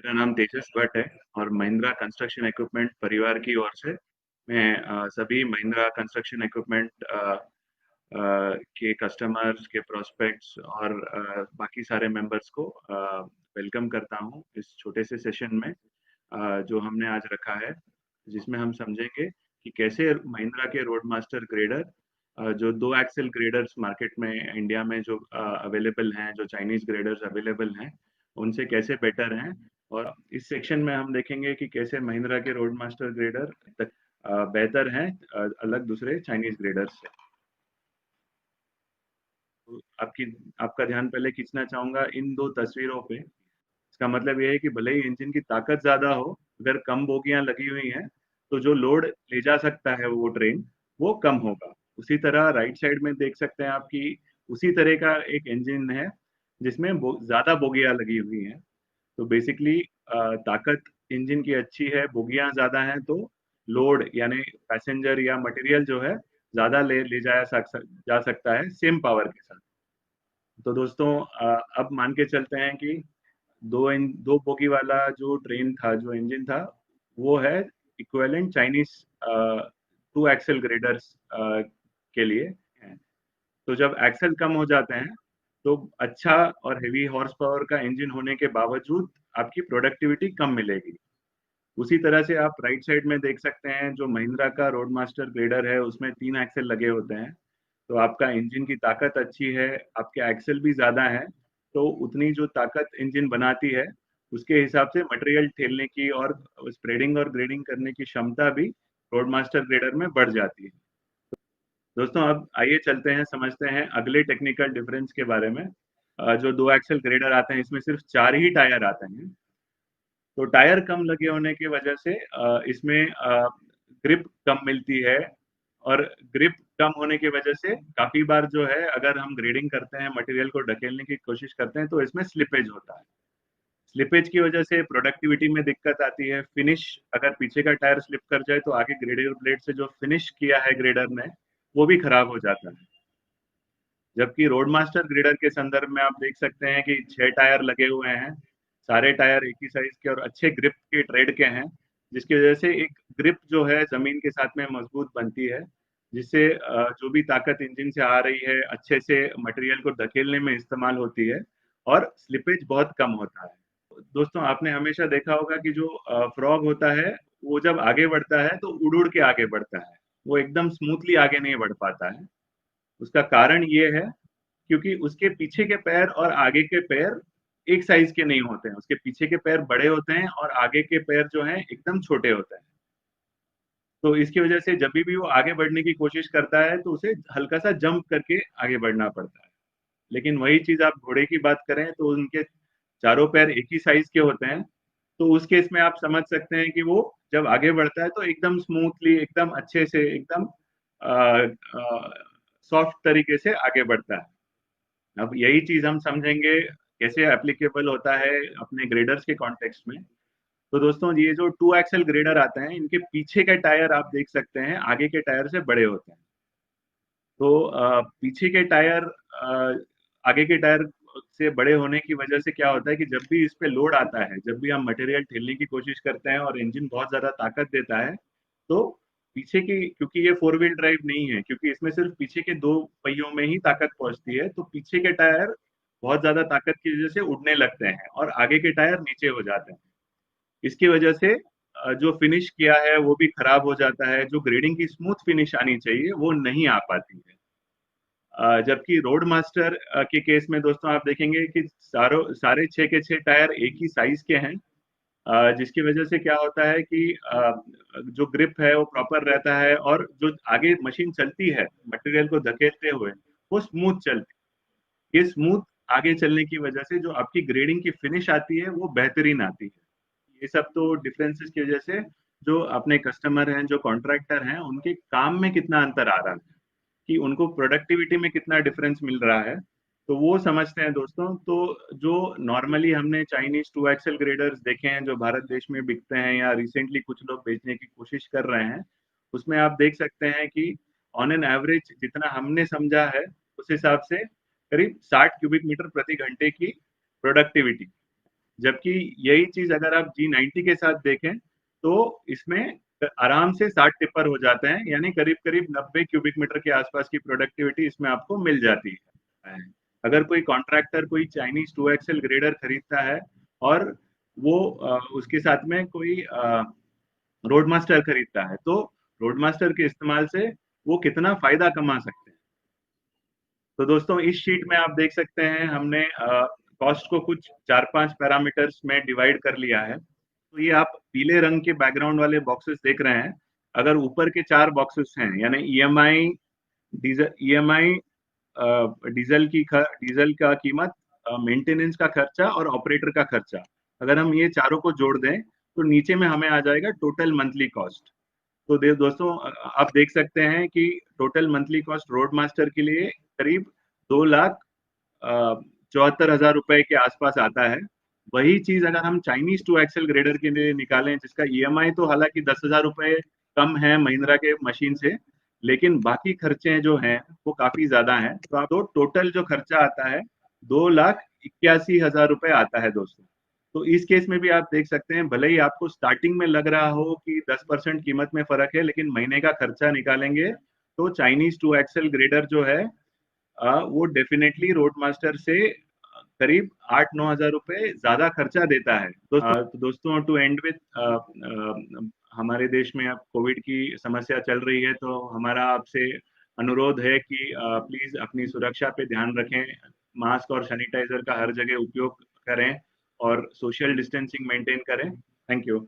मेरा नाम तेजस भट्ट है और महिंद्रा कंस्ट्रक्शन इक्विपमेंट परिवार की ओर से मैं सभी महिंद्रा कंस्ट्रक्शन इक्विपमेंट के कस्टमर्स के प्रोस्पेक्ट्स और बाकी सारे मेंबर्स को वेलकम करता हूं इस छोटे से सेशन में जो हमने आज रखा है, जिसमें हम समझेंगे कि कैसे महिंद्रा के रोड मास्टर ग्रेडर जो दो एक्सेल ग्रेडर्स मार्केट में इंडिया में जो अवेलेबल हैं, जो चाइनीज ग्रेडर्स अवेलेबल हैं, उनसे कैसे बेटर हैं। और इस सेक्शन में हम देखेंगे कि कैसे महिंद्रा के रोड मास्टर ग्रेडर बेहतर हैं अलग दूसरे चाइनीज ग्रेडर्स से। तो आपका ध्यान पहले खींचना चाहूंगा इन दो तस्वीरों पे। इसका मतलब ये है कि भले ही इंजन की ताकत ज्यादा हो, अगर कम बोगियां लगी हुई हैं तो जो लोड ले जा सकता है वो ट्रेन, वो कम होगा। उसी तरह राइट साइड में देख सकते हैं आपकी उसी तरह का एक इंजन है जिसमें ज्यादा बोगियां लगी हुई हैं। तो बेसिकली ताकत इंजन की अच्छी है, बोगियां ज्यादा हैं, तो लोड यानी पैसेंजर या मटेरियल जो है ज्यादा ले जा सकता है सेम पावर के साथ। तो दोस्तों अब मान के चलते हैं कि दो बोगी वाला जो ट्रेन था, जो इंजन था, वो है equivalent Chinese to excel graders के लिए है। तो जब एक्सेल कम हो जाते हैं तो अच्छा और हेवी हॉर्स पावर का इंजन होने के बावजूद आपकी प्रोडक्टिविटी कम मिलेगी। उसी तरह से आप राइट साइड में देख सकते हैं जो महिंद्रा का रोड मास्टर ग्रेडर है, उसमें 3 एक्सेल लगे होते हैं। तो आपका इंजन की ताकत अच्छी है, आपके एक्सेल भी ज्यादा है, तो उतनी जो ताकत इंजन बनाती है उसके हिसाब से मटेरियल ठेलने की और स्प्रेडिंग और ग्रेडिंग करने की क्षमता भी रोड मास्टर ग्रेडर में बढ़ जाती है। दोस्तों अब आइए चलते हैं, समझते हैं अगले टेक्निकल डिफरेंस के बारे में। जो दो एक्सेल ग्रेडर आते हैं इसमें सिर्फ 4 ही टायर आते हैं। तो टायर कम लगे होने की वजह से इसमें ग्रिप कम मिलती है। और ग्रिप कम होने की वजह से काफी बार जो है, अगर हम ग्रेडिंग करते हैं, मटेरियल को ढकेलने की कोशिश करते हैं, तो इसमें स्लिपेज होता है। स्लिपेज की वजह से प्रोडक्टिविटी में दिक्कत आती है। फिनिश, अगर पीछे का टायर स्लिप कर जाए तो आगे ग्रेडर ब्लेड से जो फिनिश किया है ग्रेडर ने, वो भी खराब हो जाता है। जबकि रोड मास्टर ग्रेडर के संदर्भ में आप देख सकते हैं कि 6 टायर लगे हुए हैं। सारे टायर एक ही साइज के और अच्छे ग्रिप के ट्रेड के हैं, जिसकी वजह से एक ग्रिप जो है जमीन के साथ में मजबूत बनती है, जिससे जो भी ताकत इंजन से आ रही है अच्छे से मटेरियल को धकेलने में इस्तेमाल होती है और स्लिपेज बहुत कम होता है। दोस्तों आपने हमेशा देखा होगा कि जो फ्रॉग होता है वो जब आगे बढ़ता है तो उड़ उड़ के आगे बढ़ता है, वो एकदम स्मूथली आगे नहीं बढ़ पाता है। उसका कारण ये है क्योंकि उसके पीछे के पैर और आगे के पैर एक साइज के नहीं होते हैं। उसके पीछे के पैर बड़े होते हैं और आगे के पैर जो हैं एकदम छोटे होते हैं। तो इसकी वजह से जब भी वो आगे बढ़ने की कोशिश करता है तो उसे हल्का सा जंप करके आगे बढ़ना पड़ता है। लेकिन वही चीज आप घोड़े की बात करें तो उनके चारों पैर एक ही साइज के होते हैं। तो उस केस में आप समझ सकते हैं कि वो जब आगे बढ़ता है तो एकदम स्मूथली, एकदम अच्छे से, एकदम सॉफ्ट तरीके से आगे बढ़ता है। अब यही चीज हम समझेंगे कैसे एप्लीकेबल होता है अपने ग्रेडर्स के कॉन्टेक्स्ट में। तो दोस्तों ये जो 2 एक्सेल ग्रेडर आते हैं, इनके पीछे के टायर आप देख सकते हैं आगे के टायर से बड़े होते हैं। तो पीछे के टायर आगे के टायर से बड़े होने की वजह से क्या होता है कि जब भी इस पे लोड आता है, जब भी हम मटेरियल ठेलने की कोशिश करते हैं और इंजन बहुत ज्यादा ताकत देता है, तो पीछे की, क्योंकि ये 4 व्हील ड्राइव नहीं है, क्योंकि इसमें सिर्फ पीछे के 2 पहियों में ही ताकत पहुंचती है, तो पीछे के टायर बहुत ज्यादा ताकत की वजह से उड़ने लगते हैं और आगे के टायर नीचे हो जाते हैं। इसकी वजह से जो फिनिश किया है वो भी खराब हो जाता है। जो ग्रेडिंग की स्मूथ फिनिश आनी चाहिए वो नहीं आ पाती है। जबकि रोड मास्टर के केस में दोस्तों आप देखेंगे कि सारे 6 के 6 टायर एक ही साइज के हैं, जिसकी वजह से क्या होता है कि जो ग्रिप है वो प्रॉपर रहता है और जो आगे मशीन चलती है मटेरियल को धकेलते हुए, वो स्मूथ चलती है। ये स्मूथ आगे चलने की वजह से जो आपकी ग्रेडिंग की फिनिश आती है वो बेहतरीन आती है। ये सब तो डिफरेंसेस की वजह से जो अपने कस्टमर हैं, जो कॉन्ट्रैक्टर हैं, उनके काम में कितना अंतर आ रहा है, कि उनको प्रोडक्टिविटी में कितना डिफरेंस मिल रहा है, तो वो समझते हैं दोस्तों। तो जो नॉर्मली हमने चाइनीज 2 एक्सेल ग्रेडर्स देखे हैं जो भारत देश में बिकते हैं या रिसेंटली कुछ लोग बेचने की कोशिश कर रहे हैं, उसमें आप देख सकते हैं कि ऑन एन एवरेज जितना हमने समझा है उस हिसाब से करीब 60 क्यूबिक मीटर प्रति घंटे की प्रोडक्टिविटी, जबकि यही चीज अगर आप G90 के साथ देखें तो इसमें आराम से 60 टिपर हो जाते हैं, यानी करीब करीब 90 क्यूबिक मीटर के आसपास की प्रोडक्टिविटी इसमें आपको मिल जाती है। अगर कोई कॉन्ट्रैक्टर कोई चाइनीज 2XL ग्रेडर खरीदता है और वो उसके साथ में कोई रोड मास्टर खरीदता है, तो रोड मास्टर के इस्तेमाल से वो कितना फायदा कमा सकते हैं। तो दोस्तों इस शीट में आप देख सकते हैं हमने कॉस्ट को कुछ 4-5 पैरामीटर्स में डिवाइड कर लिया है। तो ये आप पीले रंग के बैकग्राउंड वाले बॉक्सेस देख रहे हैं। अगर ऊपर के 4 बॉक्सेस हैं, यानी ईएमआई, डीजल का कीमत, मेंटेनेंस का खर्चा और ऑपरेटर का खर्चा, अगर हम ये चारों को जोड़ दें तो नीचे में हमें आ जाएगा टोटल मंथली कॉस्ट। तो दोस्तों आप देख सकते हैं कि total monthly cost road master के लिए करीब 2,74,000 रुपए के आसपास आता है। वही चीज अगर हम चाइनीज 2XL ग्रेडर के लिए निकालें, जिसका ईएमआई तो हालांकि 10,000 रुपए कम है महिंद्रा के मशीन से, लेकिन बाकी खर्चे जो हैं वो काफी ज्यादा हैं। तो आप तो टोटल जो खर्चा आता है 2,81,000 रुपए आता है दोस्तों। तो इस केस में भी आप देख सकते हैं, भले ही आपको स्टार्टिंग में लग रहा हो कि 10% कीमत में फर्क है, लेकिन महीने का खर्चा निकालेंगे तो चाइनीज 2XL ग्रेडर जो है वो डेफिनेटली रोड मास्टर से करीब 8-9 हजार रुपए ज्यादा खर्चा देता है। तो दोस्तों टू एंड विथ, हमारे देश में अब कोविड की समस्या चल रही है, तो हमारा आपसे अनुरोध है कि प्लीज अपनी सुरक्षा पे ध्यान रखें, मास्क और सैनिटाइजर का हर जगह उपयोग करें और सोशल डिस्टेंसिंग मेंटेन करें। Thank you.